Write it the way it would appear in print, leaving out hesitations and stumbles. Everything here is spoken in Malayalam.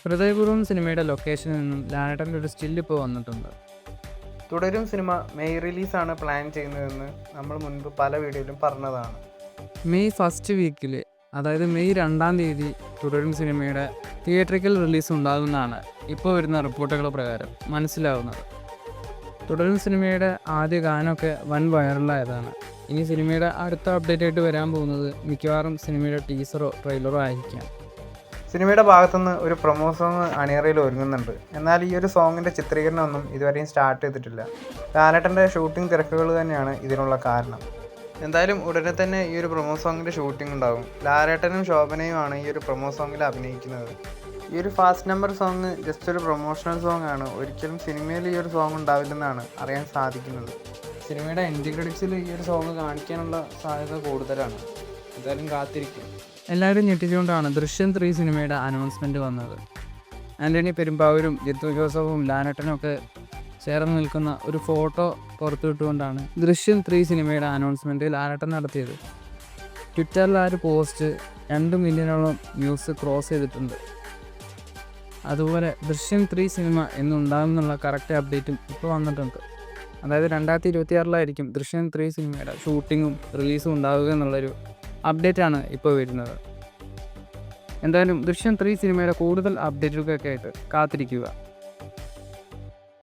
ഹൃദയപൂർവ്വം സിനിമയുടെ ലൊക്കേഷനിൽ നിന്നും ലാലേട്ടൻ്റെ ഒരു സ്റ്റിൽ ഇപ്പോൾ വന്നിട്ടുണ്ട്. തുടരും സിനിമ മെയ് റിലീസാണ് പ്ലാൻ ചെയ്യുന്നതെന്ന് നമ്മൾ മുൻപ് പല വീഡിയോയിലും പറഞ്ഞതാണ്. മെയ് ഫസ്റ്റ് വീക്കിൽ, അതായത് മെയ് 2-ാം തീയതി തുടരും സിനിമയുടെ തിയേറ്ററിക്കൽ റിലീസ് ഉണ്ടാകുമെന്നാണ് ഇപ്പോൾ വരുന്ന റിപ്പോർട്ടുകൾ പ്രകാരം മനസ്സിലാവുന്നത്. തുടരും സിനിമയുടെ ആദ്യ ഗാനമൊക്കെ വൻ വൈറലായതാണ്. ഇനി സിനിമയുടെ അടുത്ത അപ്ഡേറ്റ് ആയിട്ട് വരാൻ പോകുന്നത് മിക്കവാറും സിനിമയുടെ ടീസറോ ട്രെയിലറോ ആയിരിക്കാം. സിനിമയുടെ ഭാഗത്തുനിന്ന് ഒരു പ്രൊമോ സോങ് അണിയറയിൽ ഒരുങ്ങുന്നുണ്ട്. എന്നാൽ ഈ ഒരു സോങ്ങിൻ്റെ ചിത്രീകരണമൊന്നും ഇതുവരെയും സ്റ്റാർട്ട് ചെയ്തിട്ടില്ല. ലാലേട്ടൻ്റെ ഷൂട്ടിംഗ് തിരക്കുകൾ തന്നെയാണ് ഇതിനുള്ള കാരണം. എന്തായാലും ഉടനെ തന്നെ ഈ ഒരു പ്രൊമോ സോങ്ങിൻ്റെ ഷൂട്ടിംഗ് ഉണ്ടാകും. ലാലേട്ടനും ശോഭനയുമാണ് ഈ ഒരു പ്രൊമോ സോങ്ങിൽ അഭിനയിക്കുന്നത്. ഈ ഒരു ഫാസ്റ്റ് നമ്പർ സോങ് ജസ്റ്റ് ഒരു പ്രൊമോഷണൽ സോങ് ആണ്. ഒരിക്കലും സിനിമയിൽ ഈ ഒരു സോങ് ഉണ്ടാവില്ലെന്നാണ് അറിയാൻ സാധിക്കുന്നത്. സിനിമയുടെ എൻഡ് ക്രെഡിറ്റ്സിൽ ഈ ഒരു സോങ് കാണിക്കാനുള്ള സാധ്യത കൂടുതലാണ്. എന്തായാലും കാത്തിരിക്കും. എല്ലാവരും ഞെട്ടിച്ചുകൊണ്ടാണ് ദൃശ്യം 3 സിനിമയുടെ അനൗൺസ്മെൻറ്റ് വന്നത്. ആൻ്റണി പെരുമ്പാവൂരും ജിത്തു ജോസഫും ലാലേട്ടനും ഒക്കെ ചേർന്ന് നിൽക്കുന്ന ഒരു ഫോട്ടോ പുറത്തുവിട്ടുകൊണ്ടാണ് ദൃശ്യം 3 സിനിമയുടെ അനൗൺസ്മെൻറ്റ് ലാലേട്ടൻ നടത്തിയത്. ട്വിറ്ററിൽ ആ ഒരു പോസ്റ്റ് 2 മില്യണോളം വ്യൂസ് ക്രോസ് ചെയ്തിട്ടുണ്ട്. അതുപോലെ ദൃശ്യം 3 സിനിമ എന്നുണ്ടാകുമെന്നുള്ള കറക്റ്റ് അപ്ഡേറ്റും ഇപ്പോൾ വന്നിട്ടുണ്ട്. അതായത് 2026 ദൃശ്യം 3 സിനിമയുടെ ഷൂട്ടിങ്ങും റിലീസും ഉണ്ടാവുക എന്നുള്ളൊരു അപ്ഡേറ്റാണ് ഇപ്പോൾ വരുന്നത്. എന്തായാലും ദൃശ്യം 3 സിനിമയുടെ കൂടുതൽ അപ്ഡേറ്റുകൾക്കൊക്കെ ആയിട്ട് കാത്തിരിക്കുക.